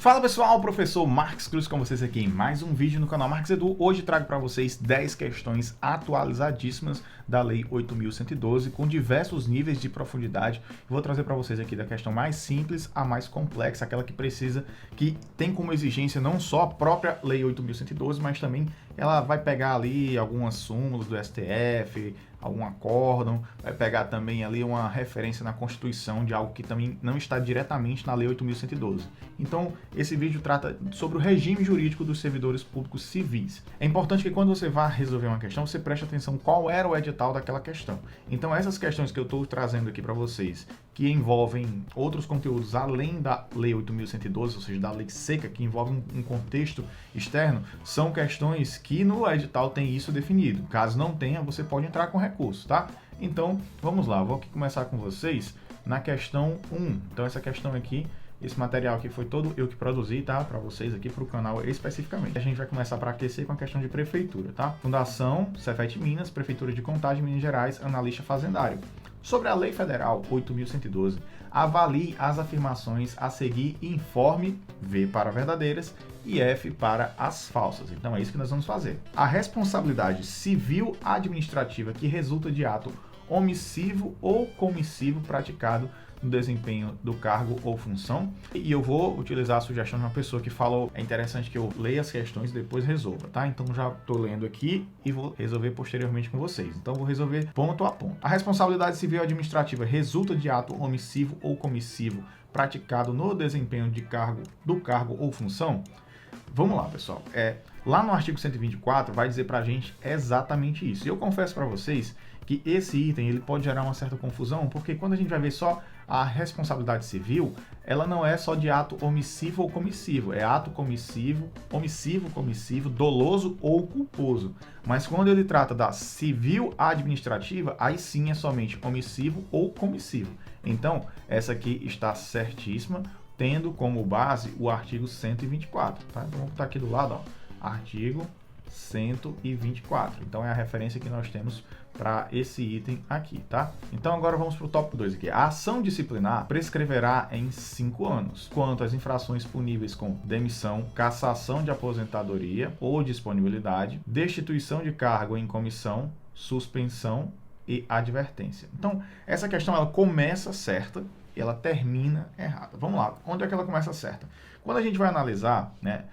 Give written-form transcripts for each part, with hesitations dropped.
Fala pessoal, professor Marques Cruz com vocês aqui em mais um vídeo no canal Marques Edu. Hoje trago para vocês 10 questões atualizadíssimas da Lei 8.112 com diversos níveis de profundidade. Vou trazer para vocês aqui da questão mais simples à mais complexa, aquela que tem como exigência não só a própria Lei 8.112, mas também ela vai pegar ali algumas súmulas do STF, algum acórdão, vai pegar também ali uma referência na Constituição de algo que também não está diretamente na Lei 8.112. Então, esse vídeo trata sobre o regime jurídico dos servidores públicos civis. É importante que quando você vá resolver uma questão, você preste atenção qual era o edital daquela questão. Então, essas questões que eu estou trazendo aqui para vocês, que envolvem outros conteúdos além da Lei 8.112, ou seja, da lei seca, que envolve um contexto externo, são questões que no edital tem isso definido. Caso não tenha, você pode entrar com recurso, tá? Então, vamos lá, vou aqui começar com vocês na questão 1. Então, essa questão aqui, esse material aqui foi todo eu que produzi, tá? Para vocês aqui, para o canal especificamente. A gente vai começar para aquecer com a questão de prefeitura, tá? Fundação, Cefet Minas, Prefeitura de Contagem, Minas Gerais, analista fazendário. Sobre a Lei Federal 8.112, avalie as afirmações a seguir e informe V para verdadeiras e F para as falsas. Então é isso que nós vamos fazer. A responsabilidade civil administrativa que resulta de ato omissivo ou comissivo praticado no desempenho do cargo ou função. E eu vou utilizar a sugestão de uma pessoa que falou, é interessante que eu leia as questões e depois resolva, tá? Então já estou lendo aqui e vou resolver posteriormente com vocês. Então vou resolver ponto a ponto. A responsabilidade civil administrativa resulta de ato omissivo ou comissivo praticado no desempenho do cargo ou função? Vamos lá, pessoal. Lá no artigo 124 vai dizer pra gente exatamente isso. E eu confesso para vocês que esse item ele pode gerar uma certa confusão, porque quando a gente vai ver só a responsabilidade civil, ela não é só de ato omissivo ou comissivo, é ato comissivo, comissivo, doloso ou culposo. Mas quando ele trata da civil administrativa, aí sim é somente omissivo ou comissivo. Então, essa aqui está certíssima, tendo como base o artigo 124, tá? Então, vamos botar aqui do lado, ó, artigo 124. Então, é a referência que nós temos para esse item aqui, tá? Então, agora vamos para o tópico 2 aqui. A ação disciplinar prescreverá em 5 anos, quanto às infrações puníveis com demissão, cassação de aposentadoria ou disponibilidade, destituição de cargo em comissão, suspensão e advertência. Então, essa questão ela começa certa e ela termina errada. Vamos lá, onde é que ela começa certa? Quando a gente vai analisar, né,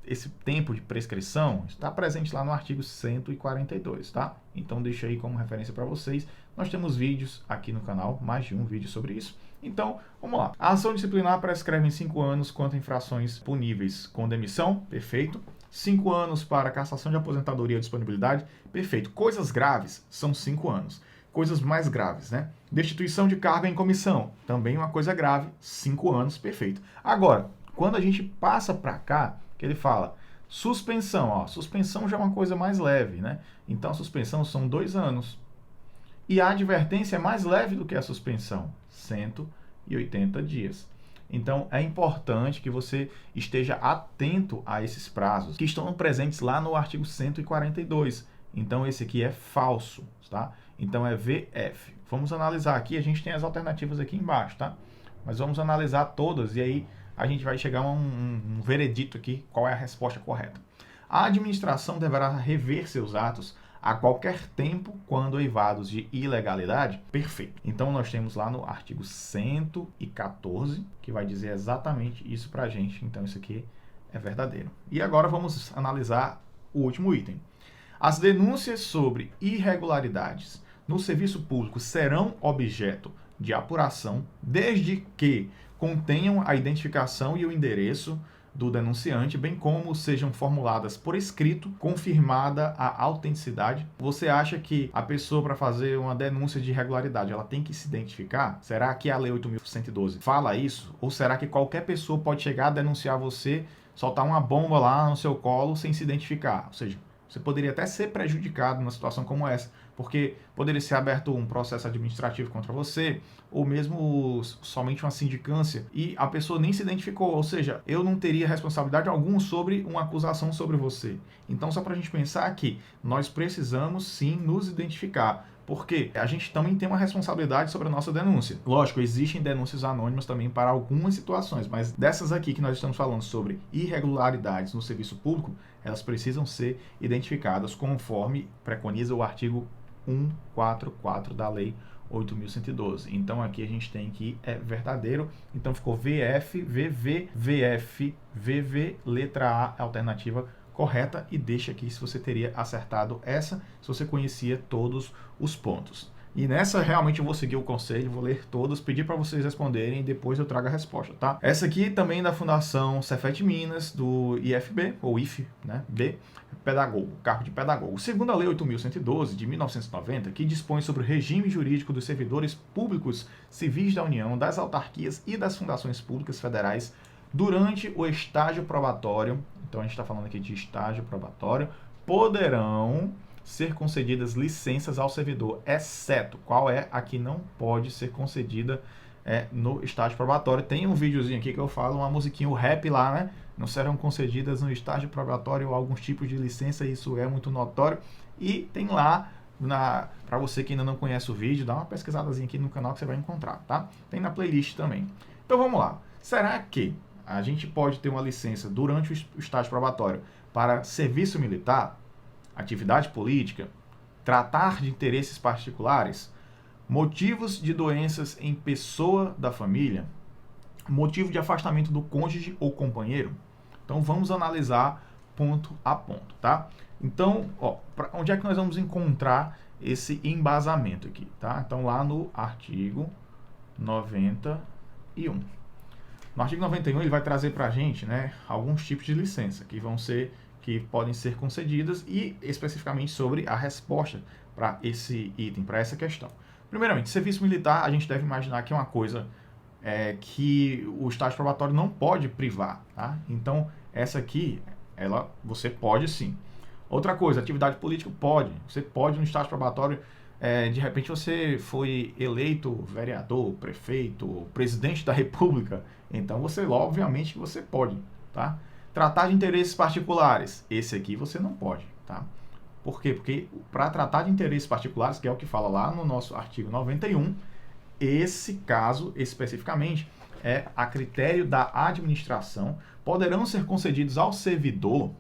esse tempo de prescrição, está presente lá no artigo 142, tá? Então, deixa aí como referência para vocês. Nós temos vídeos aqui no canal, mais de um vídeo sobre isso. Então, vamos lá. A ação disciplinar prescreve em 5 anos quanto a infrações puníveis com demissão, perfeito. 5 anos para cassação de aposentadoria ou disponibilidade, perfeito. Coisas graves são 5 anos. Coisas mais graves, né? Destituição de cargo em comissão, também uma coisa grave, 5 anos, perfeito. Agora, quando a gente passa para cá, que ele fala suspensão, ó, suspensão já é uma coisa mais leve, né? Então, a suspensão são 2 anos. E a advertência é mais leve do que a suspensão, 180 dias. Então, é importante que você esteja atento a esses prazos que estão presentes lá no artigo 142. Então, esse aqui é falso, tá? Então, é VF. Vamos analisar aqui, a gente tem as alternativas aqui embaixo, tá? Mas vamos analisar todas e aí a gente vai chegar a um veredito aqui, qual é a resposta correta. A administração deverá rever seus atos a qualquer tempo quando eivados de ilegalidade? Perfeito. Então, nós temos lá no artigo 114, que vai dizer exatamente isso pra gente. Então, isso aqui é verdadeiro. E agora vamos analisar o último item. As denúncias sobre irregularidades no serviço público serão objeto de apuração desde que contenham a identificação e o endereço do denunciante, bem como sejam formuladas por escrito, confirmada a autenticidade. Você acha que a pessoa, para fazer uma denúncia de irregularidade, ela tem que se identificar? Será que a Lei 8.112 fala isso? Ou será que qualquer pessoa pode chegar a denunciar você, soltar uma bomba lá no seu colo sem se identificar? Ou seja, você poderia até ser prejudicado numa situação como essa, porque poderia ser aberto um processo administrativo contra você, ou mesmo somente uma sindicância, e a pessoa nem se identificou, ou seja, eu não teria responsabilidade alguma sobre uma acusação sobre você. Então, só para a gente pensar que nós precisamos sim nos identificar, Porque a gente também tem uma responsabilidade sobre a nossa denúncia. Lógico, existem denúncias anônimas também para algumas situações, mas dessas aqui que nós estamos falando sobre irregularidades no serviço público, elas precisam ser identificadas conforme preconiza o artigo 144 da Lei 8.112. Então aqui a gente tem que é verdadeiro. Então ficou VF, VV, VF, VV, letra A, alternativa correta, e deixa aqui se você teria acertado essa, se você conhecia todos os pontos. E nessa realmente eu vou seguir o conselho, vou ler todas, pedir para vocês responderem e depois eu trago a resposta, tá? Essa aqui também da Fundação Cefet Minas, do IFB, ou IF, né? B, pedagogo, cargo de pedagogo. Segundo a Lei 8.112, de 1990, que dispõe sobre o regime jurídico dos servidores públicos civis da União, das autarquias e das fundações públicas federais, durante o estágio probatório, então a gente está falando aqui de estágio probatório, poderão ser concedidas licenças ao servidor, exceto, qual é a que não pode ser concedida no estágio probatório. Tem um videozinho aqui que eu falo, uma musiquinha, o rap lá, né? Não serão concedidas no estágio probatório alguns tipos de licença, isso é muito notório. E tem lá, para você que ainda não conhece o vídeo, dá uma pesquisadazinha aqui no canal que você vai encontrar, tá? Tem na playlist também. Então vamos lá. Será que a gente pode ter uma licença durante o estágio probatório para serviço militar, atividade política, tratar de interesses particulares, motivos de doenças em pessoa da família, motivo de afastamento do cônjuge ou companheiro? Então vamos analisar ponto a ponto, tá? Então, onde é que nós vamos encontrar esse embasamento aqui, tá? Então lá no artigo 91. No artigo 91 ele vai trazer para a gente, né, alguns tipos de licença que podem ser concedidas e especificamente sobre a resposta para esse item, para essa questão. Primeiramente, serviço militar, a gente deve imaginar que é uma coisa que o estágio probatório não pode privar, tá? Então, essa aqui, você pode sim. Outra coisa, atividade política pode. Você pode no estágio probatório, de repente você foi eleito vereador, prefeito, presidente da república, então você, obviamente, que você pode, tá? Tratar de interesses particulares, esse aqui você não pode, tá? Por quê? Porque para tratar de interesses particulares, que é o que fala lá no nosso artigo 91, esse caso especificamente é a critério da administração, poderão ser concedidos ao servidor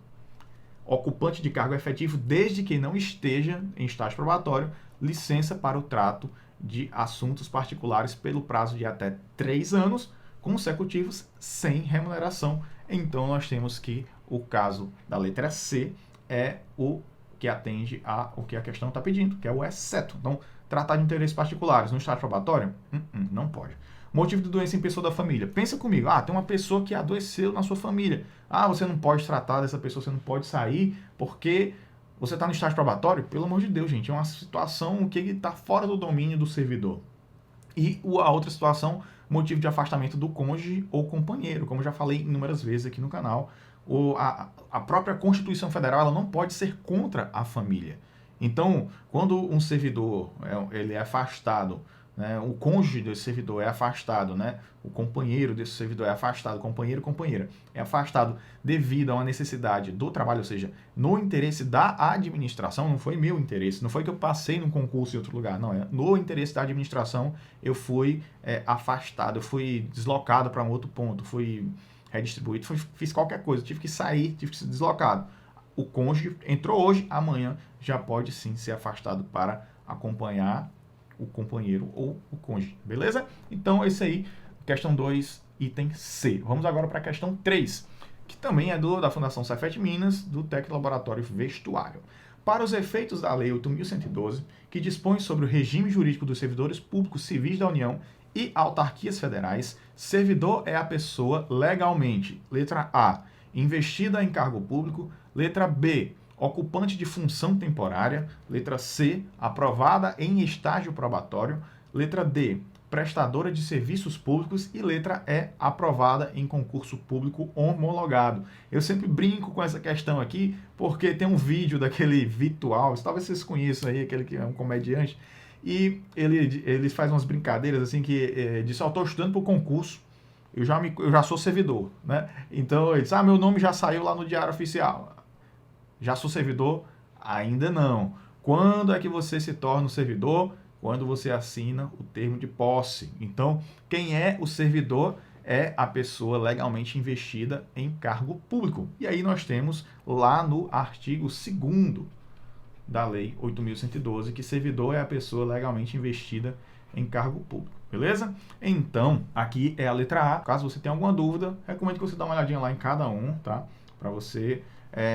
ocupante de cargo efetivo, desde que não esteja em estágio probatório, licença para o trato de assuntos particulares pelo prazo de até 3 anos consecutivos sem remuneração. Então nós temos que o caso da letra C é o que atende ao que a questão está pedindo, que é o exceto. Então, tratar de interesses particulares no estágio probatório? Não pode. Motivo de doença em pessoa da família. Pensa comigo, tem uma pessoa que adoeceu na sua família. Você não pode tratar dessa pessoa, você não pode sair porque você está no estágio probatório? Pelo amor de Deus, gente, é uma situação que está fora do domínio do servidor. E a outra situação, motivo de afastamento do cônjuge ou companheiro, como já falei inúmeras vezes aqui no canal. A própria Constituição Federal ela não pode ser contra a família. Então, quando um servidor ele é afastado, né, o cônjuge desse servidor é afastado, né, o companheiro desse servidor é afastado, companheiro, companheira, é afastado devido a uma necessidade do trabalho, ou seja, no interesse da administração, não foi meu interesse, não foi que eu passei num concurso em outro lugar, não, no interesse da administração eu fui afastado, eu fui deslocado para um outro ponto, fui redistribuído, fiz qualquer coisa, tive que sair, tive que ser deslocado. O cônjuge entrou hoje, amanhã já pode sim ser afastado para acompanhar o companheiro ou o cônjuge, beleza? Então, esse aí, questão 2, item C. Vamos agora para a questão 3, que também é da Fundação Cefet Minas, do Técnico Laboratório Vestuário. Para os efeitos da Lei 8.112, que dispõe sobre o regime jurídico dos servidores públicos civis da União e autarquias federais, servidor é a pessoa legalmente, letra A, investida em cargo público, letra B, ocupante de função temporária, letra C, aprovada em estágio probatório, letra D, prestadora de serviços públicos e letra E, aprovada em concurso público homologado. Eu sempre brinco com essa questão aqui, porque tem um vídeo daquele Vitor Alves, talvez vocês conheçam aí, aquele que é um comediante, e ele faz umas brincadeiras assim que diz, eu estou estudando para o concurso, eu já sou servidor, né? Então ele diz, meu nome já saiu lá no Diário Oficial. Já sou servidor? Ainda não. Quando é que você se torna um servidor? Quando você assina o termo de posse. Então, quem é o servidor? É a pessoa legalmente investida em cargo público. E aí nós temos lá no artigo 2º da Lei 8.112, que servidor é a pessoa legalmente investida em cargo público, beleza? Então, aqui é a letra A. Caso você tenha alguma dúvida, recomendo que você dê uma olhadinha lá em cada um, tá? Para você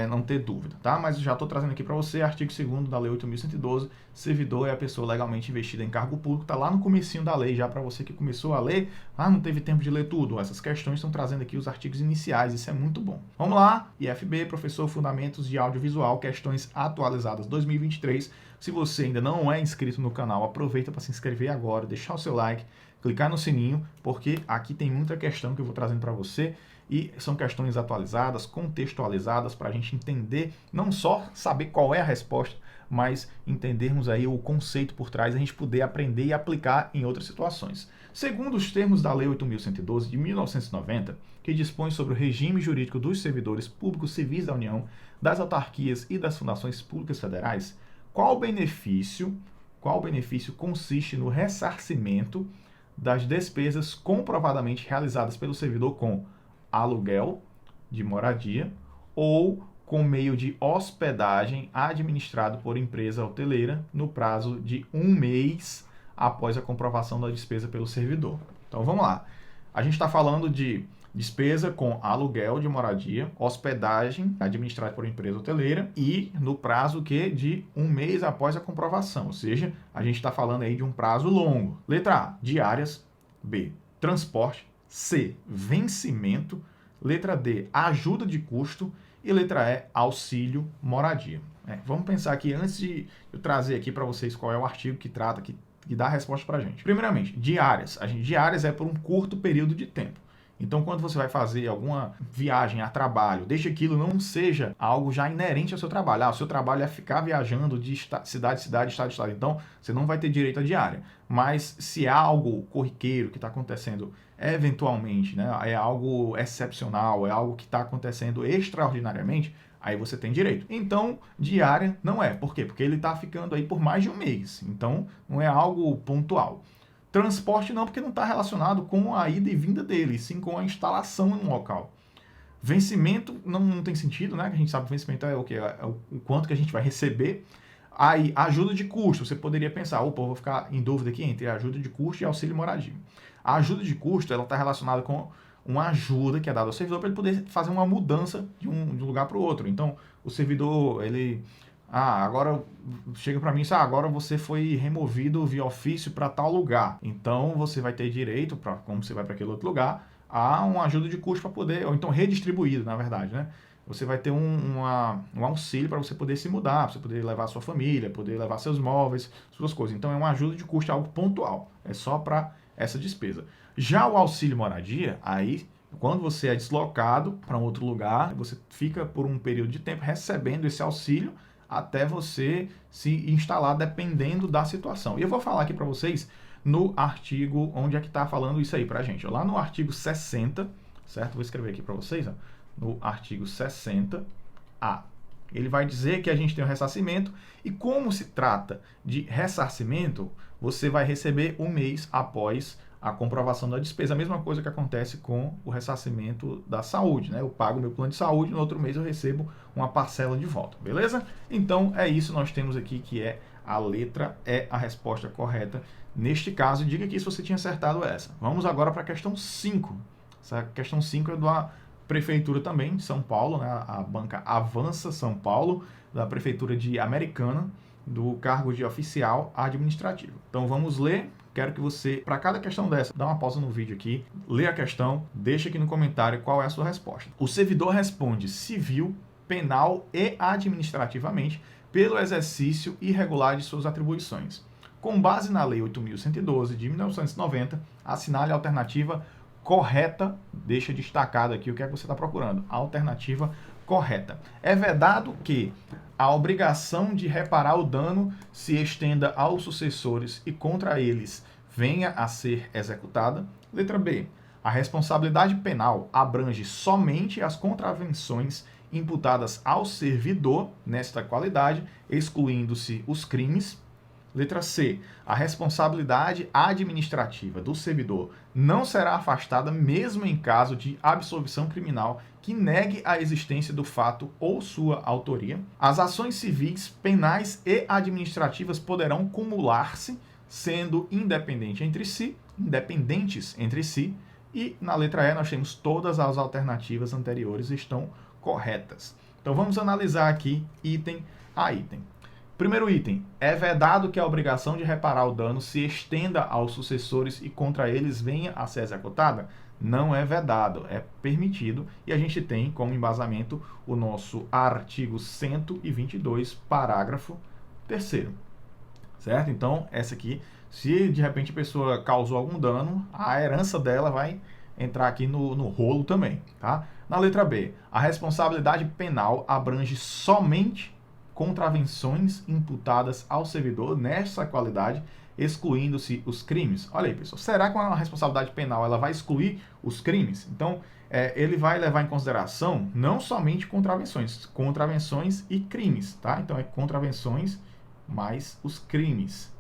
não ter dúvida, tá? Mas já estou trazendo aqui para você, artigo 2º da Lei 8.112, servidor é a pessoa legalmente investida em cargo público, tá lá no comecinho da lei, já para você que começou a ler, não teve tempo de ler tudo, essas questões estão trazendo aqui os artigos iniciais, isso é muito bom. Vamos lá, IFB, professor, Fundamentos de Audiovisual, questões atualizadas 2023. Se você ainda não é inscrito no canal, aproveita para se inscrever agora, deixar o seu like, clicar no sininho, porque aqui tem muita questão que eu vou trazendo para você, e são questões atualizadas, contextualizadas, para a gente entender, não só saber qual é a resposta, mas entendermos aí o conceito por trás, a gente poder aprender e aplicar em outras situações. Segundo os termos da Lei 8.112 de 1990, que dispõe sobre o regime jurídico dos servidores públicos civis da União, das autarquias e das fundações públicas federais, qual benefício consiste no ressarcimento das despesas comprovadamente realizadas pelo servidor com aluguel de moradia ou com meio de hospedagem administrado por empresa hoteleira no prazo de 1 mês após a comprovação da despesa pelo servidor. Então vamos lá. A gente está falando de despesa com aluguel de moradia, hospedagem administrada por empresa hoteleira e no prazo de 1 mês após a comprovação. Ou seja, a gente está falando aí de um prazo longo. Letra A, diárias. B, transporte. C, vencimento. Letra D, ajuda de custo. E letra E, auxílio moradia. Vamos pensar aqui, antes de eu trazer aqui para vocês qual é o artigo que trata, que dá a resposta para a gente. Primeiramente, diárias. Diárias é por um curto período de tempo. Então, quando você vai fazer alguma viagem a trabalho, desde que aquilo não seja algo já inerente ao seu trabalho. O seu trabalho é ficar viajando de cidade em cidade, estado em estado. Então, você não vai ter direito à diária. Mas se é algo corriqueiro que está acontecendo eventualmente, né, é algo excepcional, é algo que está acontecendo extraordinariamente, aí você tem direito. Então, diária não é. Por quê? Porque ele está ficando aí por mais de 1 mês. Então, não é algo pontual. Transporte não, porque não está relacionado com a ida e vinda dele, sim com a instalação no local. Vencimento não tem sentido, né? Que a gente sabe que vencimento é o quê? É o quanto que a gente vai receber. Aí, ajuda de custo. Você poderia pensar, vou ficar em dúvida aqui entre ajuda de custo e auxílio moradia. A ajuda de custo, ela está relacionada com uma ajuda que é dada ao servidor para ele poder fazer uma mudança de um lugar para o outro. Então, o servidor, ele... agora chega para mim e agora você foi removido via ofício para tal lugar. Então, você vai ter direito, como você vai para aquele outro lugar, a uma ajuda de custo para poder, ou então redistribuído, na verdade, né? Você vai ter um auxílio para você poder se mudar, para você poder levar sua família, poder levar seus móveis, suas coisas. Então, é uma ajuda de custo, é algo pontual. É só para essa despesa. Já o auxílio moradia, aí, quando você é deslocado para um outro lugar, você fica por um período de tempo recebendo esse auxílio até você se instalar, dependendo da situação. E eu vou falar aqui para vocês no artigo, onde é que está falando isso aí para a gente. Lá no artigo 60, certo? Vou escrever aqui para vocês, no artigo 60A. Ele vai dizer que a gente tem o ressarcimento e como se trata de ressarcimento, você vai receber 1 mês após a comprovação da despesa. A mesma coisa que acontece com o ressarcimento da saúde, né? Eu pago meu plano de saúde, no outro mês eu recebo uma parcela de volta, beleza? Então, é isso, nós temos aqui que é a letra E, a resposta correta. Neste caso, diga aqui se você tinha acertado essa. Vamos agora para a questão 5. Essa questão 5 é da Prefeitura também de São Paulo, né? A banca Avança São Paulo, da Prefeitura de Americana, do cargo de oficial administrativo. Então, vamos ler. Quero que você, para cada questão dessa, dá uma pausa no vídeo aqui, lê a questão, deixa aqui no comentário qual é a sua resposta. O servidor responde civil, penal e administrativamente pelo exercício irregular de suas atribuições. Com base na Lei 8.112 de 1990, assinale a alternativa correta, deixa destacado aqui o que é que você está procurando, a alternativa correta. É vedado que a obrigação de reparar o dano se estenda aos sucessores e contra eles venha a ser executada. Letra B. A responsabilidade penal abrange somente as contravenções imputadas ao servidor nesta qualidade, excluindo-se os crimes. Letra C. A responsabilidade administrativa do servidor não será afastada mesmo em caso de absolvição criminal que negue a existência do fato ou sua autoria. As ações civis, penais e administrativas poderão cumular-se, sendo independentes entre si. E na letra E nós temos todas as alternativas anteriores estão corretas. Então vamos analisar aqui item a item. Primeiro item, é vedado que a obrigação de reparar o dano se estenda aos sucessores e contra eles venha a ser executada? Não é vedado, é permitido, e a gente tem como embasamento o nosso artigo 122, parágrafo 3º, certo? Então, essa aqui, se de repente a pessoa causou algum dano, a herança dela vai entrar aqui no rolo também, tá? Na letra B, a responsabilidade penal abrange somente contravenções imputadas ao servidor nessa qualidade, excluindo-se os crimes. Olha aí, pessoal, será que a responsabilidade penal ela vai excluir os crimes? Então, ele vai levar em consideração não somente contravenções e crimes, tá? Então, é contravenções mais os crimes.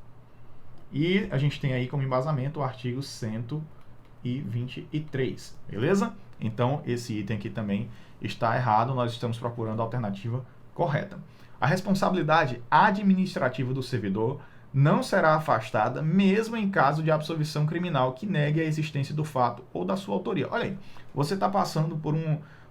E a gente tem aí como embasamento o artigo 123, beleza? Então, esse item aqui também está errado, nós estamos procurando a alternativa correta. A responsabilidade administrativa do servidor não será afastada mesmo em caso de absolvição criminal que negue a existência do fato ou da sua autoria. Olha aí, você está passando por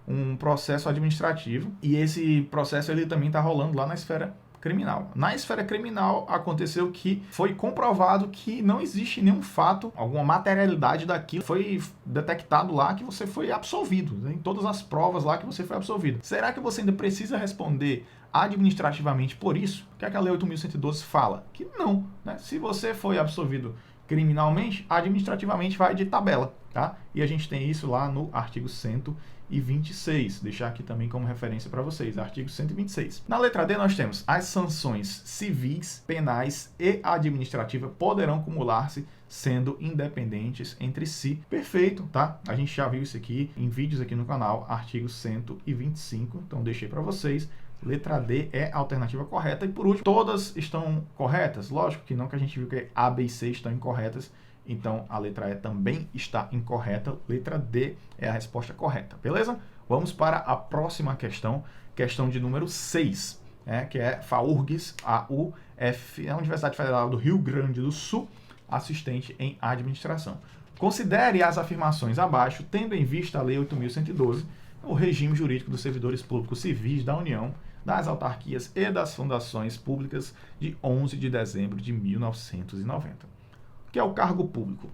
um processo administrativo e esse processo ele também está rolando lá na esfera criminal. Na esfera criminal aconteceu que foi comprovado que não existe nenhum fato, alguma materialidade daquilo foi detectado lá que você foi absolvido, em todas as provas lá que você foi absolvido. Será que você ainda precisa responder administrativamente por isso? O que é que a Lei 8.112 fala? Que não, né? Se você foi absolvido criminalmente, administrativamente vai de tabela, tá? E a gente tem isso lá no artigo 126. Deixar aqui também como referência para vocês, artigo 126. Na letra D nós temos as sanções civis, penais e administrativas poderão cumular-se sendo independentes entre si. Perfeito, tá? A gente já viu isso aqui em vídeos aqui no canal, artigo 125. Então deixei para vocês. Letra D é a alternativa correta. E por último, todas estão corretas? Lógico que não, que a gente viu que A, B e C estão incorretas. Então, a letra E também está incorreta. Letra D é a resposta correta, beleza? Vamos para a próxima questão de número 6, que é FAURGS, AUF, a Universidade Federal do Rio Grande do Sul, assistente em administração. Considere as afirmações abaixo, tendo em vista a Lei 8.112, o regime jurídico dos servidores públicos civis da União, das autarquias e das fundações públicas de 11 de dezembro de 1990. O que é o cargo público?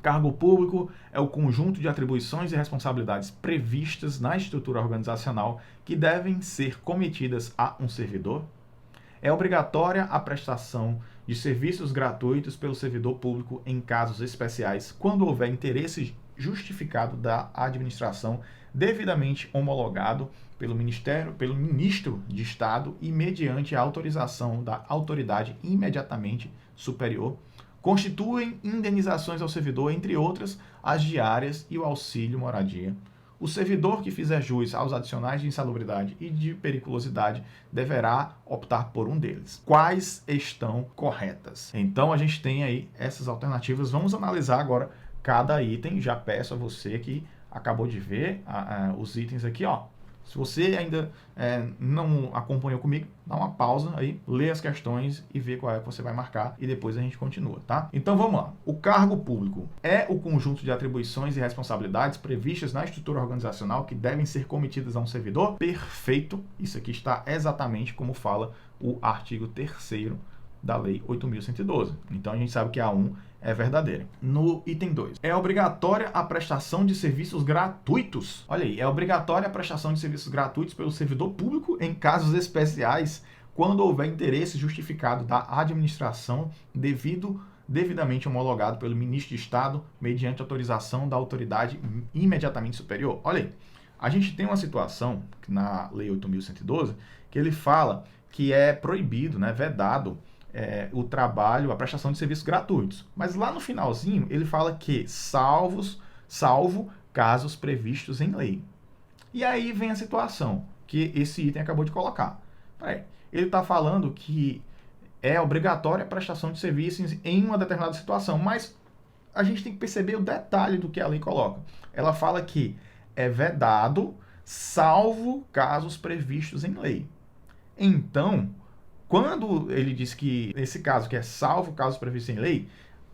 Cargo público é o conjunto de atribuições e responsabilidades previstas na estrutura organizacional que devem ser cometidas a um servidor. É obrigatória a prestação de serviços gratuitos pelo servidor público em casos especiais, quando houver interesse justificado da administração devidamente homologado pelo ministro de Estado e mediante a autorização da autoridade imediatamente superior. Constituem indenizações ao servidor, entre outras, as diárias e o auxílio moradia. O servidor que fizer jus aos adicionais de insalubridade e de periculosidade deverá optar por um deles. Quais estão corretas? Então, a gente tem aí essas alternativas. Vamos analisar agora cada item. Já peço a você que acabou de ver os itens aqui, ó. Se você ainda não acompanhou comigo, dá uma pausa aí, lê as questões e vê qual é que você vai marcar e depois a gente continua, tá? Então vamos lá. O cargo público é o conjunto de atribuições e responsabilidades previstas na estrutura organizacional que devem ser cometidas a um servidor? Perfeito. Isso aqui está exatamente como fala o artigo 3º da Lei 8.112. Então a gente sabe que a 1 é verdadeira. No item 2, é obrigatória a prestação de serviços gratuitos. Olha aí, é obrigatória a prestação de serviços gratuitos pelo servidor público em casos especiais, quando houver interesse justificado da administração devidamente homologado pelo ministro de Estado mediante autorização da autoridade imediatamente superior. Olha aí, a gente tem uma situação na Lei 8.112 que ele fala que é proibido, né, vedado, o trabalho, a prestação de serviços gratuitos. Mas lá no finalzinho, ele fala que salvo casos previstos em lei. E aí vem a situação. que esse item acabou de colocar. Ele está falando que é obrigatória a prestação de serviços em uma determinada situação, mas a gente tem que perceber o detalhe do que a lei coloca. Ela fala que é vedado, salvo casos previstos em lei. Então, quando ele diz que, nesse caso, que é salvo casos previstos em lei,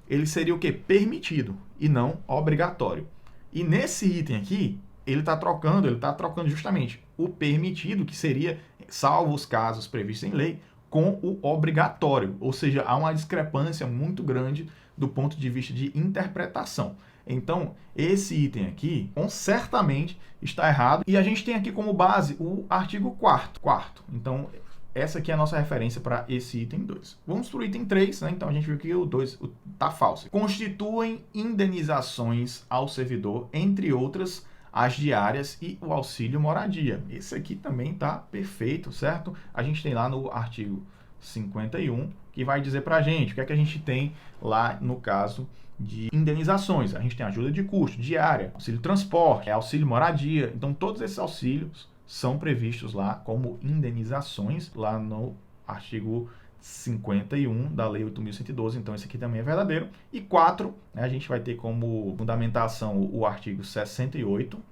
ele seria o quê? Permitido e não obrigatório. E nesse item aqui, ele está trocando justamente o permitido, que seria salvo os casos previstos em lei, com o obrigatório. Ou seja, há uma discrepância muito grande do ponto de vista de interpretação. Então, esse item aqui, certamente, está errado. E a gente tem aqui como base o artigo 4º. Então, essa aqui é a nossa referência para esse item 2. Vamos para o item 3, né? Então a gente viu que o 2 está falso. Constituem indenizações ao servidor, entre outras, as diárias e o auxílio moradia. Esse aqui também está perfeito, certo? A gente tem lá no artigo 51, que vai dizer para a gente o que é que a gente tem lá no caso de indenizações. A gente tem ajuda de custo, diária, auxílio transporte, auxílio moradia. Então todos esses auxílios são previstos lá como indenizações, lá no artigo 51 da Lei 8.112, então esse aqui também é verdadeiro. E 4, né, a gente vai ter como fundamentação o artigo 68,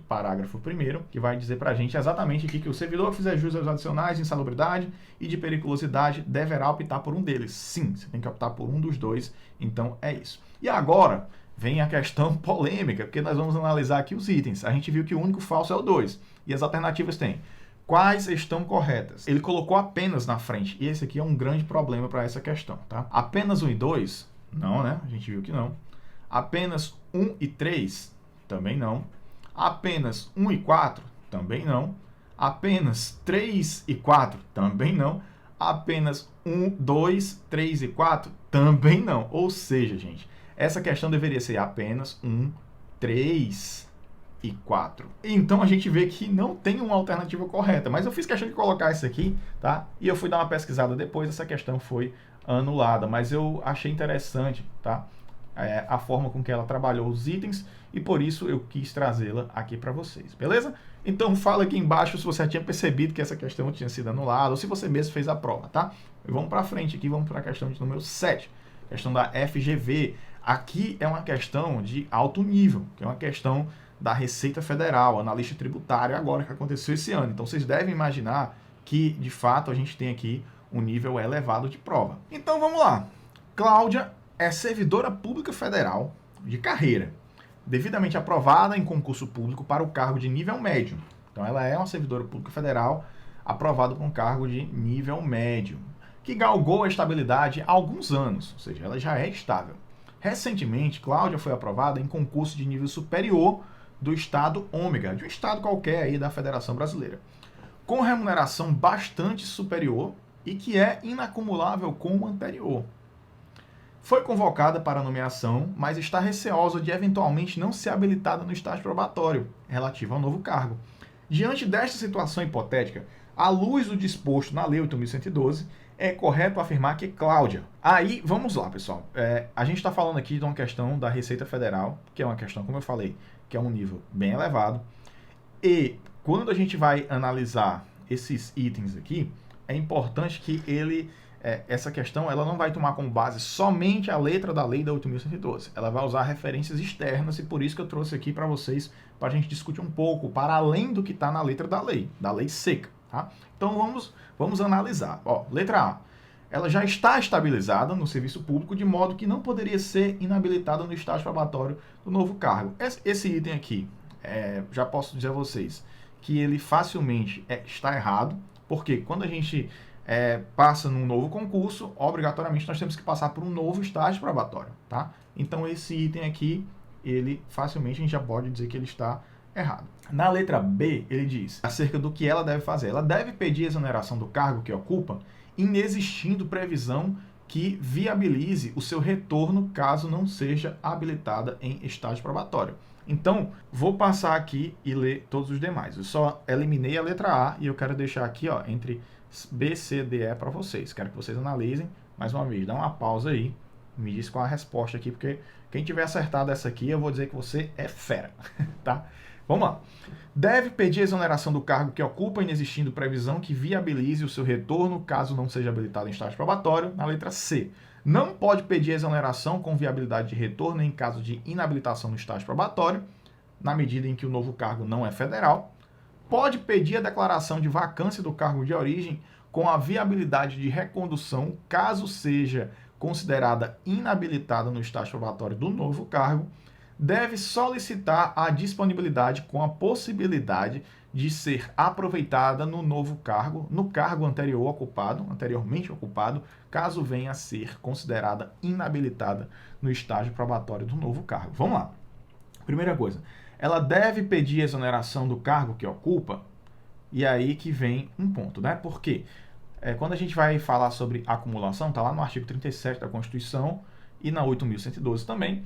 parágrafo 1º, que vai dizer para a gente exatamente aqui que o servidor que fizer jus aos adicionais de insalubridade e de periculosidade deverá optar por um deles. Sim, você tem que optar por um dos dois, então é isso. E agora vem a questão polêmica, porque nós vamos analisar aqui os itens. A gente viu que o único falso é o 2, e as alternativas têm. Quais estão corretas? Ele colocou apenas na frente, e esse aqui é um grande problema para essa questão, tá? Apenas 1 e 2? Não, né? A gente viu que não. Apenas 1 e 3? Também não. Apenas 1 e 4? Também não. Apenas 3 e 4? Também não. Apenas 1, 2, 3 e 4? Também não. Ou seja, gente, essa questão deveria ser apenas 1, 3 e 4. Então a gente vê que não tem uma alternativa correta, mas eu fiz questão de colocar isso aqui, tá? E eu fui dar uma pesquisada depois, essa questão foi anulada, mas eu achei interessante, tá? A forma com que ela trabalhou os itens e por isso eu quis trazê-la aqui para vocês, beleza? Então fala aqui embaixo se você já tinha percebido que essa questão tinha sido anulada ou se você mesmo fez a prova, tá? E vamos para frente aqui, vamos para a questão de número 7, questão da FGV. Aqui é uma questão de alto nível, que é uma questão da Receita Federal, analista tributário, agora que aconteceu esse ano. Então vocês devem imaginar que, de fato, a gente tem aqui um nível elevado de prova. Então vamos lá. Cláudia é servidora pública federal de carreira, devidamente aprovada em concurso público para o cargo de nível médio. Então ela é uma servidora pública federal aprovada para um cargo de nível médio, que galgou a estabilidade há alguns anos, ou seja, ela já é estável. Recentemente, Cláudia foi aprovada em concurso de nível superior do estado ômega, de um estado qualquer aí da Federação Brasileira, com remuneração bastante superior e que é inacumulável com o anterior. Foi convocada para a nomeação, mas está receosa de eventualmente não ser habilitada no estágio probatório relativo ao novo cargo. Diante desta situação hipotética, à luz do disposto na Lei 8.112, é correto afirmar que Cláudia... Aí, vamos lá, pessoal. A gente está falando aqui de uma questão da Receita Federal, que é uma questão, como eu falei, que é um nível bem elevado. E quando a gente vai analisar esses itens aqui, é importante que essa questão ela não vai tomar como base somente a letra da Lei da 8.112. Ela vai usar referências externas e por isso que eu trouxe aqui para vocês, para a gente discutir um pouco, para além do que está na letra da lei seca. Tá? Então vamos analisar. Ó, letra A. Ela já está estabilizada no serviço público, de modo que não poderia ser inabilitada no estágio probatório do novo cargo. Esse item aqui, já posso dizer a vocês que ele facilmente está errado, porque quando a gente passa num novo concurso, obrigatoriamente nós temos que passar por um novo estágio probatório. Tá? Então esse item aqui, ele facilmente a gente já pode dizer que ele está errado. Na letra B, ele diz acerca do que ela deve fazer. Ela deve pedir exoneração do cargo que ocupa, inexistindo previsão que viabilize o seu retorno caso não seja habilitada em estágio probatório. Então, vou passar aqui e ler todos os demais. Eu só eliminei a letra A e eu quero deixar aqui, ó, entre B, C, D, E para vocês. Quero que vocês analisem. Mais uma vez, dá uma pausa aí. Me diz qual a resposta aqui, porque quem tiver acertado essa aqui, eu vou dizer que você é fera, tá? Vamos lá. Deve pedir a exoneração do cargo que ocupa, inexistindo previsão que viabilize o seu retorno, caso não seja habilitado em estágio probatório, na letra C. Não pode pedir a exoneração com viabilidade de retorno em caso de inabilitação no estágio probatório, na medida em que o novo cargo não é federal. Pode pedir a declaração de vacância do cargo de origem com a viabilidade de recondução, caso seja considerada inabilitada no estágio probatório do novo cargo. Deve solicitar a disponibilidade com a possibilidade de ser aproveitada no novo cargo, no cargo anteriormente ocupado, caso venha a ser considerada inabilitada no estágio probatório do novo cargo. Vamos lá. Primeira coisa, ela deve pedir a exoneração do cargo que ocupa, e aí que vem um ponto, né? Por quê? Quando a gente vai falar sobre acumulação, está lá no artigo 37 da Constituição e na 8.112 também,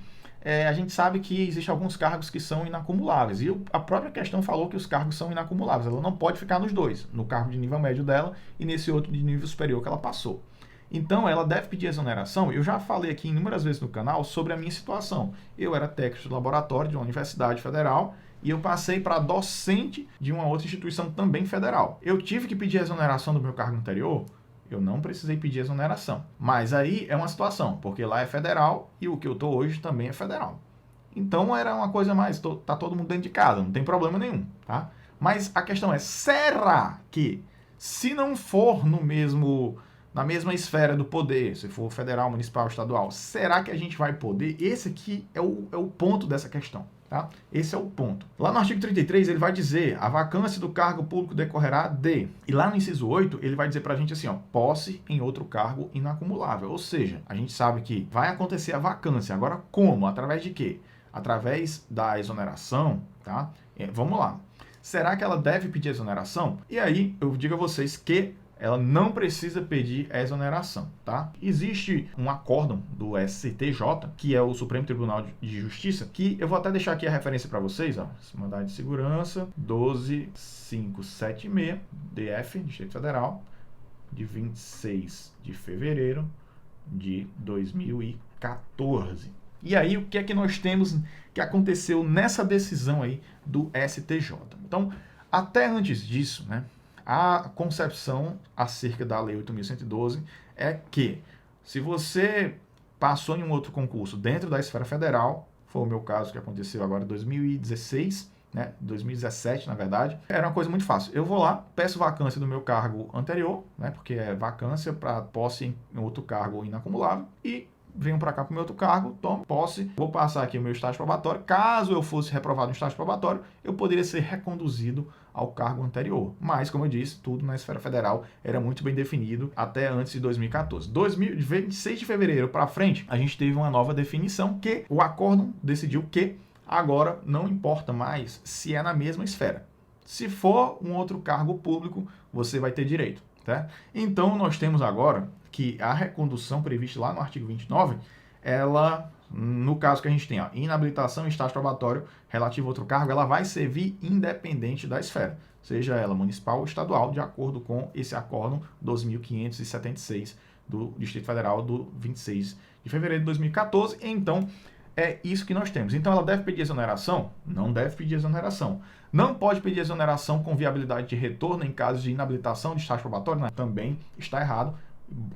a gente sabe que existem alguns cargos que são inacumuláveis. E a própria questão falou que os cargos são inacumuláveis. Ela não pode ficar nos dois, no cargo de nível médio dela e nesse outro de nível superior que ela passou. Então, ela deve pedir exoneração. Eu já falei aqui inúmeras vezes no canal sobre a minha situação. Eu era técnico de laboratório de uma universidade federal e eu passei para docente de uma outra instituição também federal. Eu tive que pedir exoneração do meu cargo anterior? Eu não precisei pedir exoneração. Mas aí é uma situação, porque lá é federal e o que eu estou hoje também é federal. Então era uma coisa mais, tá todo mundo dentro de casa, não tem problema nenhum, tá? Mas a questão é, será que se não for na mesma esfera do poder, se for federal, municipal, estadual, será que a gente vai poder? Esse aqui é o ponto dessa questão. Tá? Esse é o ponto. Lá no artigo 33, ele vai dizer, a vacância do cargo público decorrerá de... E lá no inciso 8, ele vai dizer pra gente assim, ó, posse em outro cargo inacumulável. Ou seja, a gente sabe que vai acontecer a vacância. Agora, como? Através de quê? Através da exoneração, tá? Vamos lá. Será que ela deve pedir exoneração? E aí, eu digo a vocês que ela não precisa pedir a exoneração, tá? Existe um acórdão do STJ, que é o Supremo Tribunal de Justiça, que eu vou até deixar aqui a referência para vocês, ó. Mandado de segurança 12576, DF, Distrito Federal, de 26 de fevereiro de 2014. E aí, o que é que nós temos que aconteceu nessa decisão aí do STJ? Então, até antes disso, né? A concepção acerca da Lei 8.112 é que, se você passou em um outro concurso dentro da esfera federal, foi o meu caso que aconteceu agora em 2016, né, 2017 na verdade, era uma coisa muito fácil. Eu vou lá, peço vacância do meu cargo anterior, né, porque é vacância para posse em outro cargo inacumulável, e venho para cá para o meu outro cargo, tomo posse, vou passar aqui o meu estágio probatório. Caso eu fosse reprovado no estágio probatório, eu poderia ser reconduzido ao cargo anterior. Mas, como eu disse, tudo na esfera federal era muito bem definido até antes de 2014. 26 de fevereiro para frente, a gente teve uma nova definição que o acórdão decidiu que agora não importa mais se é na mesma esfera. Se for um outro cargo público, você vai ter direito. Tá? Então, nós temos agora que a recondução prevista lá no artigo 29, ela, no caso que a gente tem, ó, inabilitação em estágio probatório relativo a outro cargo, ela vai servir independente da esfera, seja ela municipal ou estadual, de acordo com esse acórdão 2.576 do Distrito Federal do 26 de fevereiro de 2014. Então, é isso que nós temos. Então, ela deve pedir exoneração? Não deve pedir exoneração. Não pode pedir exoneração com viabilidade de retorno em caso de inabilitação de estágio probatório? Não, também está errado.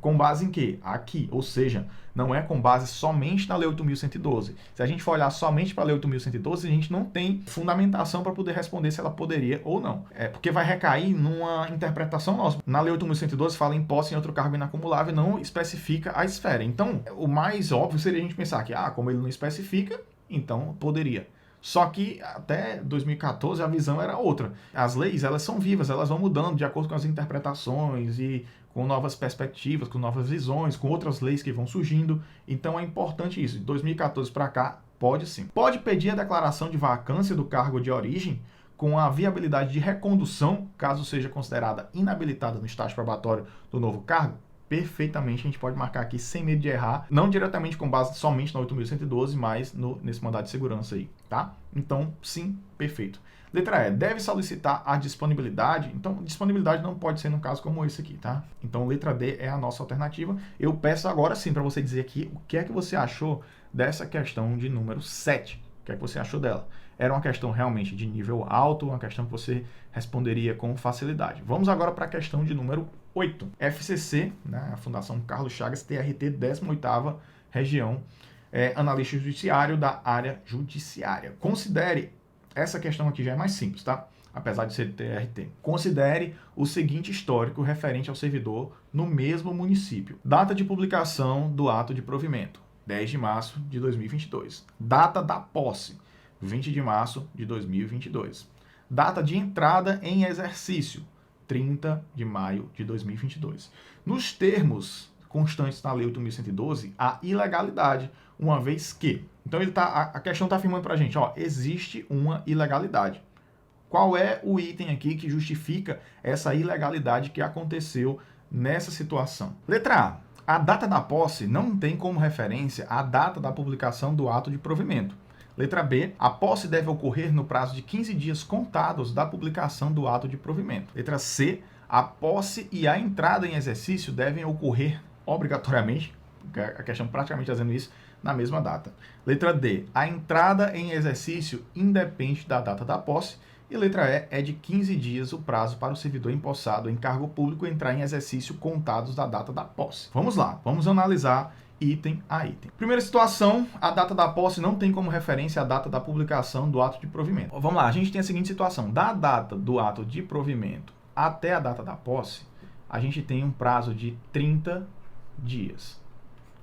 Com base em quê? Aqui. Ou seja, não é com base somente na Lei 8.112. Se a gente for olhar somente para a Lei 8.112, a gente não tem fundamentação para poder responder se ela poderia ou não. Porque vai recair numa interpretação nossa. Na Lei 8.112 fala em posse em outro cargo inacumulável e não especifica a esfera. Então, o mais óbvio seria a gente pensar que, como ele não especifica, então poderia. Só que até 2014 a visão era outra. As leis, elas são vivas, elas vão mudando de acordo com as interpretações e com novas perspectivas, com novas visões, com outras leis que vão surgindo. Então é importante isso. De 2014 para cá, pode sim. Pode pedir a declaração de vacância do cargo de origem com a viabilidade de recondução, caso seja considerada inabilitada no estágio probatório do novo cargo? Perfeitamente, a gente pode marcar aqui sem medo de errar, não diretamente com base somente na 8.112, mas nesse mandado de segurança aí, tá? Então, sim, perfeito. Letra E, deve solicitar a disponibilidade. Então, disponibilidade não pode ser num caso como esse aqui, tá? Então, letra D é a nossa alternativa. Eu peço agora sim para você dizer aqui o que é que você achou dessa questão de número 7, que é que você achou dela? Era uma questão realmente de nível alto, uma questão que você responderia com facilidade. Vamos agora para a questão de número 8. FCC, né, a Fundação Carlos Chagas, TRT, 18ª Região, analista judiciário da área judiciária. Considere, essa questão aqui já é mais simples, tá? Apesar de ser TRT. Considere o seguinte histórico referente ao servidor no mesmo município. Data de publicação do ato de provimento, 10 de março de 2022. Data da posse, 20 de março de 2022. Data de entrada em exercício, 30 de maio de 2022. Nos termos constantes na Lei 8.112, a ilegalidade, uma vez que... Então a questão está afirmando para a gente, ó, existe uma ilegalidade. Qual é o item aqui que justifica essa ilegalidade que aconteceu nessa situação? Letra A. A data da posse não tem como referência a data da publicação do ato de provimento. Letra B. A posse deve ocorrer no prazo de 15 dias contados da publicação do ato de provimento. Letra C. A posse e a entrada em exercício devem ocorrer obrigatoriamente, a questão praticamente fazendo isso, na mesma data. Letra D. A entrada em exercício independe da data da posse. E letra E é de 15 dias o prazo para o servidor empossado em cargo público entrar em exercício contados da data da posse. Vamos lá, vamos analisar item a item. Primeira situação, a data da posse não tem como referência a data da publicação do ato de provimento. Vamos lá, a gente tem a seguinte situação. Da data do ato de provimento até a data da posse, a gente tem um prazo de 30 dias.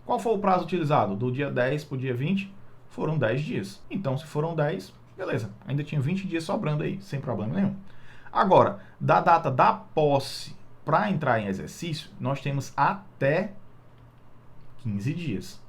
Qual foi o prazo utilizado? Do dia 10 para o dia 20? Foram 10 dias. Então, se foram 10... beleza, ainda tinha 20 dias sobrando aí, sem problema nenhum. Agora, da data da posse para entrar em exercício, nós temos até 15 dias.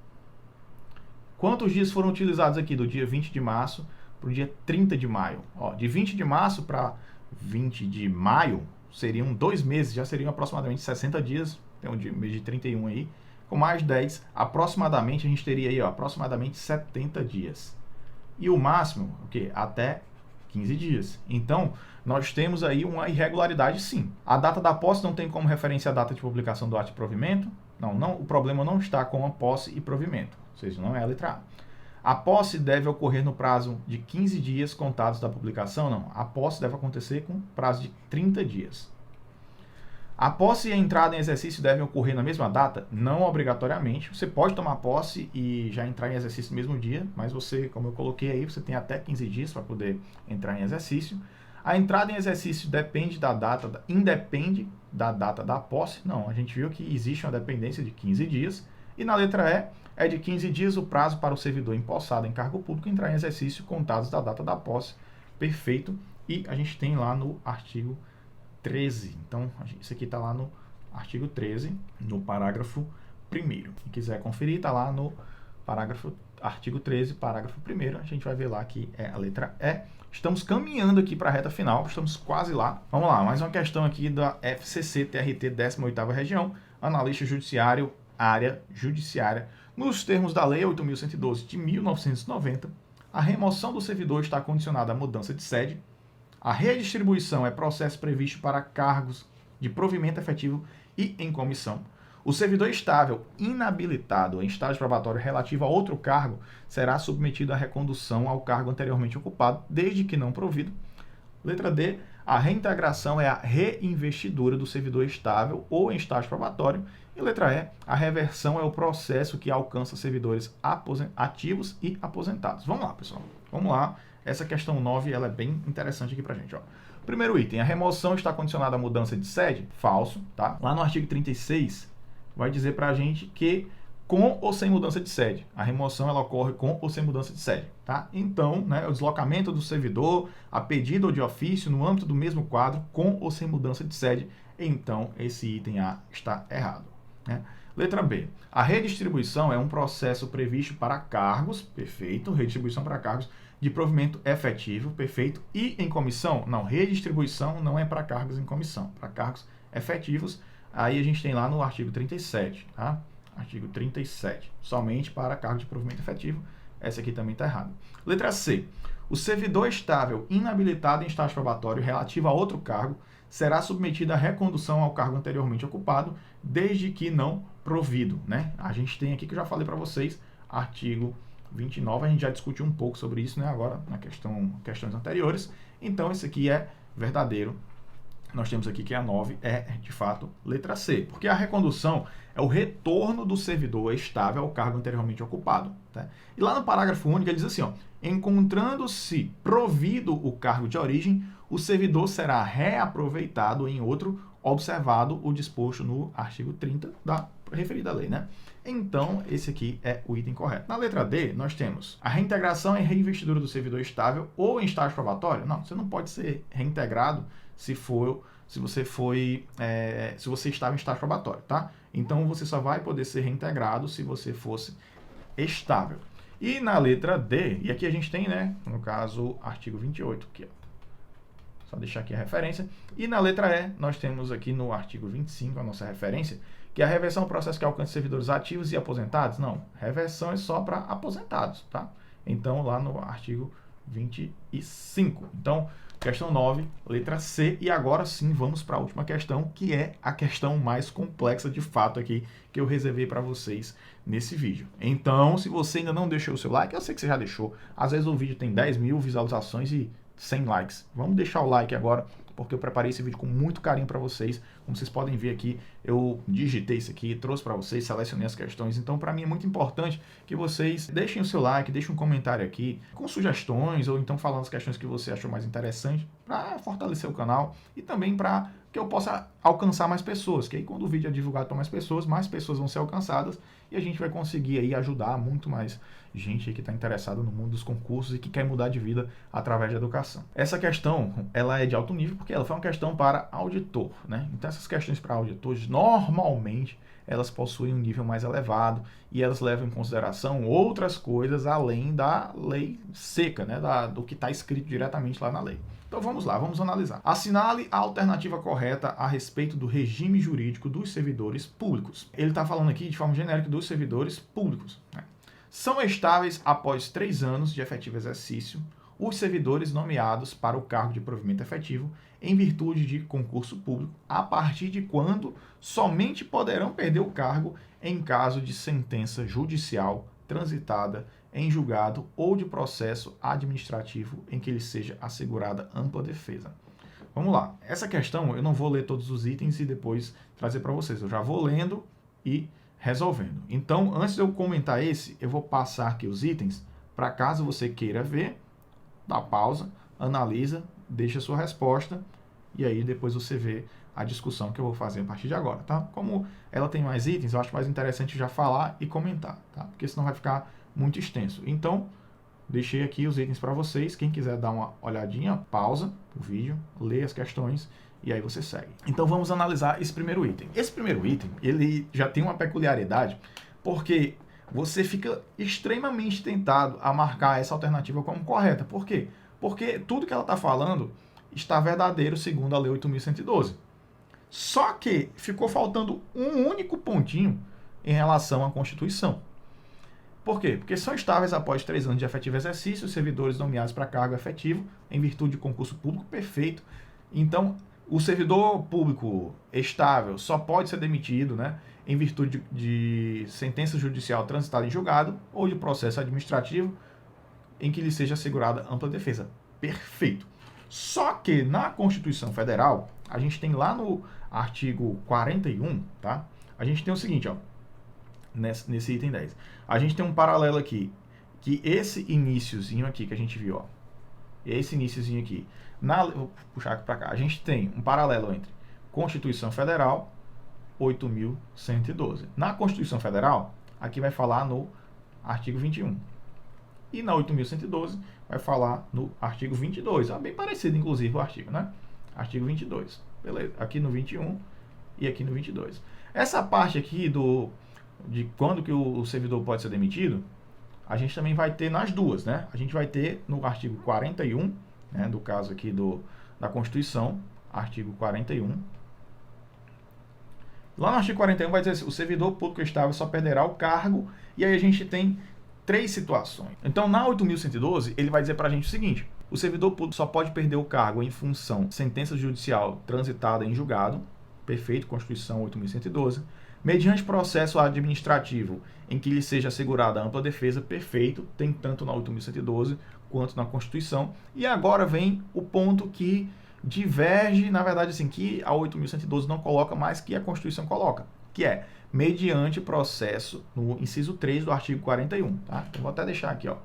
Quantos dias foram utilizados aqui do dia 20 de março para o dia 30 de maio? Ó, de 20 de março para 20 de maio, seriam 2 meses, já seriam aproximadamente 60 dias, tem um mês de 31 aí, com mais 10, aproximadamente, a gente teria aí, ó, aproximadamente 70 dias. E o máximo, o quê? Até 15 dias. Então, nós temos aí uma irregularidade, sim. A data da posse não tem como referência a data de publicação do ato de provimento? Não, o problema não está com a posse e provimento. Ou seja, não é a letra A. A posse deve ocorrer no prazo de 15 dias contados da publicação? Não. A posse deve acontecer com prazo de 30 dias. A posse e a entrada em exercício devem ocorrer na mesma data? Não obrigatoriamente. Você pode tomar posse e já entrar em exercício no mesmo dia, mas você, como eu coloquei aí, você tem até 15 dias para poder entrar em exercício. A entrada em exercício depende da data, independe da data da posse? Não, a gente viu que existe uma dependência de 15 dias. E na letra E, é de 15 dias o prazo para o servidor empossado em cargo público entrar em exercício contados da data da posse. Perfeito. E a gente tem lá no artigo 13. Então, isso aqui está lá no artigo 13, no parágrafo 1º. Quem quiser conferir, está lá no artigo 13, parágrafo 1º. A gente vai ver lá que é a letra E. Estamos caminhando aqui para a reta final, estamos quase lá. Vamos lá, mais uma questão aqui da FCC TRT 18ª Região, analista judiciário, área judiciária. Nos termos da Lei 8.112 de 1990, a remoção do servidor está condicionada à mudança de sede. A redistribuição é processo previsto para cargos de provimento efetivo e em comissão. O servidor estável inabilitado em estágio probatório relativo a outro cargo será submetido à recondução ao cargo anteriormente ocupado, desde que não provido. Letra D. A reintegração é a reinvestidura do servidor estável ou em estágio probatório. E letra E. A reversão é o processo que alcança servidores ativos e aposentados. Vamos lá, pessoal. Vamos lá. Essa questão 9 ela é bem interessante aqui pra gente. Ó. Primeiro item, a remoção está condicionada à mudança de sede? Falso, tá? Lá no artigo 36, vai dizer pra gente que com ou sem mudança de sede. A remoção ela ocorre com ou sem mudança de sede, tá? Então, né, o deslocamento do servidor, a pedido ou de ofício, no âmbito do mesmo quadro, com ou sem mudança de sede, então esse item A está errado, né? Letra B. A redistribuição é um processo previsto para cargos, perfeito, redistribuição para cargos de provimento efetivo, perfeito, e em comissão? Não, redistribuição não é para cargos em comissão, para cargos efetivos, aí a gente tem lá no artigo 37, tá? Artigo 37, somente para cargo de provimento efetivo, essa aqui também está errada. Letra C. O servidor estável inabilitado em estágio probatório relativo a outro cargo será submetido à recondução ao cargo anteriormente ocupado, desde que não provido, né? A gente tem aqui que eu já falei para vocês, artigo 29, a gente já discutiu um pouco sobre isso, né? Agora, na questões anteriores. Então, esse aqui é verdadeiro. Nós temos aqui que a 9 é, de fato, letra C. Porque a recondução é o retorno do servidor estável ao cargo anteriormente ocupado. Tá? E lá no parágrafo único, ele diz assim, ó, encontrando-se provido o cargo de origem, o servidor será reaproveitado em outro, observado o disposto no artigo 30 da referida lei, né? Então, esse aqui é o item correto. Na letra D, nós temos a reintegração e reinvestidura do servidor estável ou em estágio probatório. Não, você não pode ser reintegrado se você estava em estágio probatório, tá? Então, você só vai poder ser reintegrado se você fosse estável. E na letra D, e aqui a gente tem, né, no caso, artigo 28, aqui, ó. Só deixar aqui a referência. E na letra E, nós temos aqui no artigo 25, a nossa referência, que é a reversão é um processo que alcança servidores ativos e aposentados. Não, reversão é só para aposentados, tá? Então, lá no artigo 25. Então, questão 9, letra C. E agora sim, vamos para a última questão, que é a questão mais complexa de fato aqui, que eu reservei para vocês nesse vídeo. Então, se você ainda não deixou o seu like, eu sei que você já deixou. Às vezes o vídeo tem 10 mil visualizações e 100 likes. Vamos deixar o like agora, porque eu preparei esse vídeo com muito carinho para vocês. Como vocês podem ver aqui, eu digitei isso aqui, trouxe para vocês, selecionei as questões. Então, para mim é muito importante que vocês deixem o seu like, deixem um comentário aqui com sugestões ou então falando as questões que você achou mais interessante para fortalecer o canal e também para que eu possa alcançar mais pessoas, que aí quando o vídeo é divulgado para mais pessoas vão ser alcançadas e a gente vai conseguir aí ajudar muito mais gente que está interessada no mundo dos concursos e que quer mudar de vida através da educação. Essa questão, ela é de alto nível porque ela foi uma questão para auditor, né? Então essas questões para auditores, normalmente, elas possuem um nível mais elevado e elas levam em consideração outras coisas além da lei seca, né? Do que está escrito diretamente lá na lei. Então vamos lá, vamos analisar. Assinale a alternativa correta a respeito do regime jurídico dos servidores públicos. Ele está falando aqui de forma genérica dos servidores públicos, né? São estáveis após 3 anos de efetivo exercício os servidores nomeados para o cargo de provimento efetivo em virtude de concurso público, a partir de quando somente poderão perder o cargo em caso de sentença judicial transitada em julgado ou de processo administrativo em que lhe seja assegurada ampla defesa. Vamos lá. Essa questão eu não vou ler todos os itens e depois trazer para vocês. Eu já vou lendo e resolvendo. Então, antes de eu comentar esse, eu vou passar aqui os itens para caso você queira ver, dá pausa, analisa, deixa a sua resposta e aí depois você vê a discussão que eu vou fazer a partir de agora, tá? Como ela tem mais itens, eu acho mais interessante já falar e comentar, tá? Porque senão vai ficar muito extenso. Então, deixei aqui os itens para vocês. Quem quiser dar uma olhadinha, pausa o vídeo, lê as questões e aí você segue. Então, vamos analisar esse primeiro item. Esse primeiro item, ele já tem uma peculiaridade, porque você fica extremamente tentado a marcar essa alternativa como correta. Por quê? Porque tudo que ela está falando está verdadeiro segundo a Lei 8.112. Só que ficou faltando um único pontinho em relação à Constituição. Por quê? Porque são estáveis após 3 anos de efetivo exercício, os servidores nomeados para cargo efetivo em virtude de concurso público, perfeito. Então, o servidor público estável só pode ser demitido, né, em virtude de sentença judicial transitada em julgado ou de processo administrativo em que lhe seja assegurada ampla defesa. Perfeito. Só que na Constituição Federal, a gente tem lá no artigo 41, tá? A gente tem o seguinte, ó, nesse item 10. A gente tem um paralelo aqui, que esse iniciozinho aqui que a gente viu, ó, esse iniciozinho aqui, vou puxar aqui para cá, a gente tem um paralelo entre Constituição Federal 8.112. Na Constituição Federal, aqui vai falar no artigo 21. E na 8.112 vai falar no artigo 22. É bem parecido, inclusive, o artigo, né? Artigo 22. Beleza. Aqui no 21 e aqui no 22. Essa parte aqui de quando que o servidor pode ser demitido, a gente também vai ter nas duas, né? A gente vai ter no artigo 41, né, do caso aqui da Constituição, artigo 41. Lá no artigo 41 vai dizer assim, o servidor público estável só perderá o cargo, e aí a gente tem 3 situações. Então, na 8.112, ele vai dizer para a gente o seguinte, o servidor público só pode perder o cargo em função de sentença judicial transitada em julgado, perfeito, Constituição 8.112, Mediante processo administrativo em que lhe seja assegurada ampla defesa, perfeito, tem tanto na 8.112 quanto na Constituição. E agora vem o ponto que diverge, na verdade, assim, que a 8.112 não coloca, mas que a Constituição coloca, que é mediante processo, no inciso 3 do artigo 41. Tá? Eu vou até deixar aqui, ó,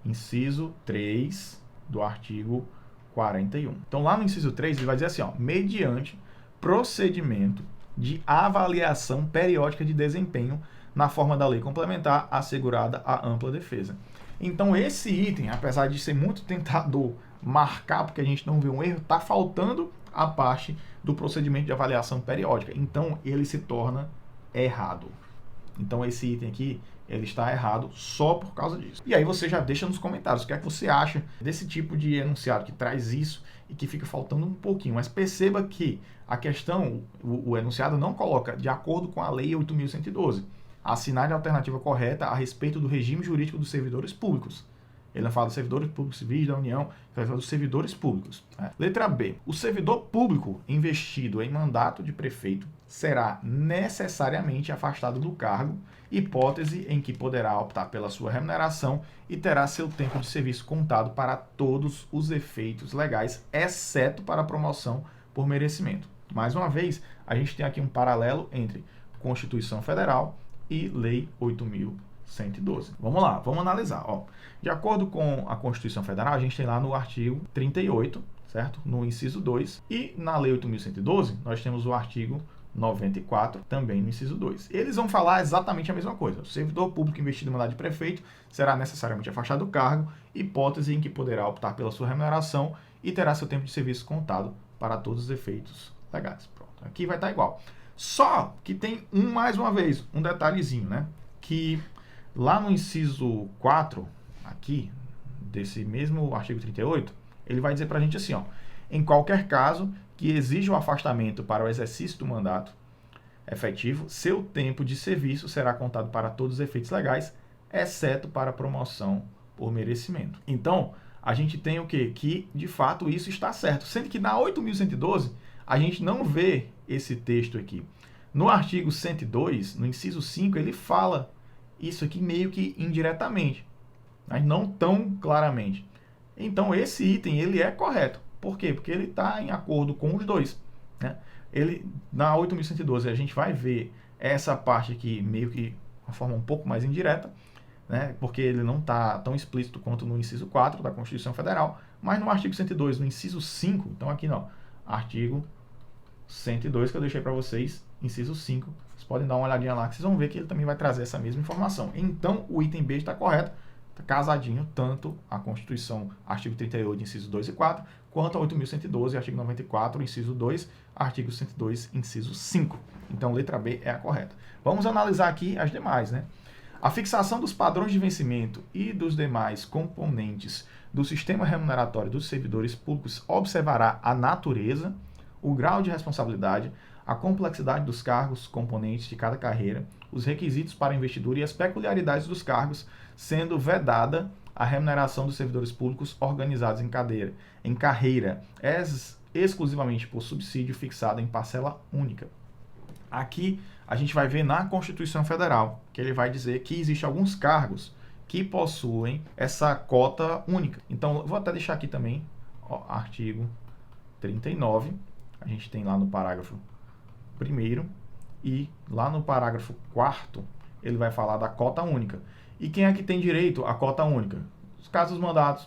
inciso 3 do artigo 41. Então, lá no inciso 3, ele vai dizer assim, ó, mediante procedimento de avaliação periódica de desempenho na forma da lei complementar assegurada a ampla defesa. Então, esse item, apesar de ser muito tentador marcar, porque a gente não vê um erro, está faltando a parte do procedimento de avaliação periódica. Então, ele se torna errado. Então, esse item aqui, ele está errado só por causa disso. E aí você já deixa nos comentários o que é que você acha desse tipo de enunciado que traz isso e que fica faltando um pouquinho. Mas perceba que a questão, o enunciado não coloca de acordo com a Lei 8.112. Assinar a alternativa correta a respeito do regime jurídico dos servidores públicos. Ele não fala dos servidores públicos civis da União, ele fala dos servidores públicos. Letra B. O servidor público investido em mandato de prefeito será necessariamente afastado do cargo, hipótese em que poderá optar pela sua remuneração e terá seu tempo de serviço contado para todos os efeitos legais, exceto para a promoção por merecimento. Mais uma vez, a gente tem aqui um paralelo entre Constituição Federal e Lei 8.112. Vamos lá, vamos analisar. Ó, de acordo com a Constituição Federal, a gente tem lá no artigo 38, certo? No inciso 2. E na Lei 8.112, nós temos o artigo 94, também no inciso 2. Eles vão falar exatamente a mesma coisa. O servidor público investido em mandato de prefeito será necessariamente afastado do cargo, hipótese em que poderá optar pela sua remuneração e terá seu tempo de serviço contado para todos os efeitos legais. Pronto, aqui vai estar igual. Só que tem mais uma vez, um detalhezinho, né? Que lá no inciso 4, aqui, desse mesmo artigo 38, ele vai dizer para a gente assim, ó, em qualquer caso que exija o afastamento para o exercício do mandato efetivo, seu tempo de serviço será contado para todos os efeitos legais, exceto para a promoção por merecimento. Então, a gente tem o quê? Que, de fato, isso está certo. Sendo que na 8.112, a gente não vê esse texto aqui. No artigo 102, no inciso 5, ele fala isso aqui meio que indiretamente, mas não tão claramente. Então, esse item, ele é correto. Por quê? Porque ele está em acordo com os dois. Né? Ele, na 8.112, a gente vai ver essa parte aqui meio que de uma forma um pouco mais indireta, né? Porque ele não está tão explícito quanto no inciso 4 da Constituição Federal, mas no artigo 102, no inciso 5, então aqui não, artigo 102 que eu deixei para vocês, inciso 5, vocês podem dar uma olhadinha lá que vocês vão ver que ele também vai trazer essa mesma informação. Então, o item B está correto, está casadinho tanto a Constituição, artigo 38, inciso 2 e 4, quanto a 8.112, artigo 94, inciso 2, artigo 102, inciso 5. Então, letra B é a correta. Vamos analisar aqui as demais, né? A fixação dos padrões de vencimento e dos demais componentes do sistema remuneratório dos servidores públicos observará a natureza, o grau de responsabilidade, a complexidade dos cargos componentes de cada carreira, os requisitos para investidura e as peculiaridades dos cargos, sendo vedada a remuneração dos servidores públicos organizados em carreira exclusivamente por subsídio fixado em parcela única. Aqui a gente vai ver na Constituição Federal que ele vai dizer que existem alguns cargos que possuem essa cota única. Então, eu vou até deixar aqui também, ó, artigo 39, a gente tem lá no parágrafo 1º e lá no parágrafo 4º ele vai falar da cota única. E quem é que tem direito à cota única? Os casos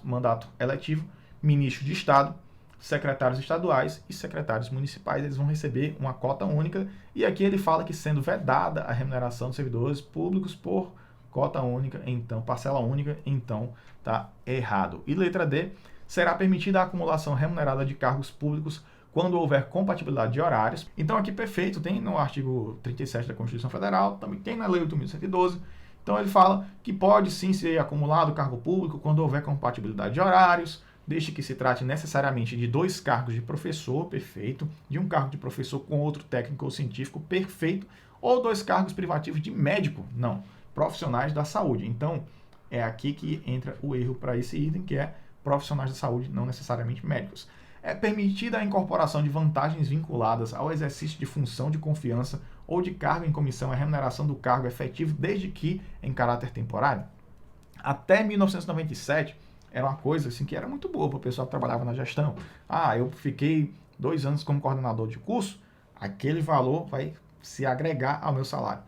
mandato eletivo, ministro de Estado, secretários estaduais e secretários municipais, eles vão receber uma cota única, e aqui ele fala que sendo vedada a remuneração dos servidores públicos por cota única, então, parcela única, então tá errado. E letra D, será permitida a acumulação remunerada de cargos públicos quando houver compatibilidade de horários. Então aqui perfeito, tem no artigo 37 da Constituição Federal, também tem na Lei 8.112, então ele fala que pode sim ser acumulado cargo público quando houver compatibilidade de horários, desde que se trate necessariamente de 2 cargos de professor, perfeito, de um cargo de professor com outro técnico ou científico, perfeito, ou 2 cargos privativos de médico, não, profissionais da saúde. Então, é aqui que entra o erro para esse item, que é profissionais da saúde, não necessariamente médicos. É permitida a incorporação de vantagens vinculadas ao exercício de função de confiança ou de cargo em comissão é remuneração do cargo efetivo desde que em caráter temporário. Até 1997 era uma coisa assim que era muito boa para o pessoal que trabalhava na gestão. Eu fiquei 2 anos como coordenador de curso, aquele valor vai se agregar ao meu salário.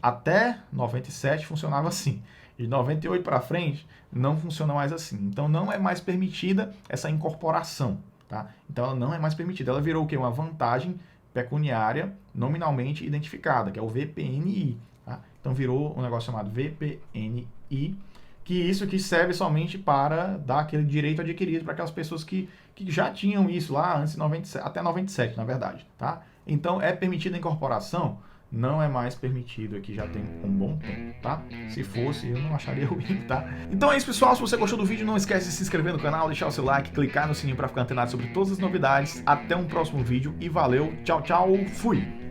Até 97 funcionava assim. De 98 para frente, não funciona mais assim. Então, não é mais permitida essa incorporação. Tá? Então, ela não é mais permitida. Ela virou o quê? Uma vantagem pecuniária nominalmente identificada, que é o VPNI. Tá? Então, virou um negócio chamado VPNI, que isso que serve somente para dar aquele direito adquirido para aquelas pessoas que já tinham isso lá antes de 97, até 97, na verdade. Tá? Então, é permitida a incorporação? Não é mais permitido aqui, já tem um bom tempo, tá? Se fosse, eu não acharia ruim, tá? Então é isso, pessoal. Se você gostou do vídeo, não esquece de se inscrever no canal, deixar o seu like, clicar no sininho para ficar antenado sobre todas as novidades. Até um próximo vídeo e valeu. Tchau, tchau. Fui!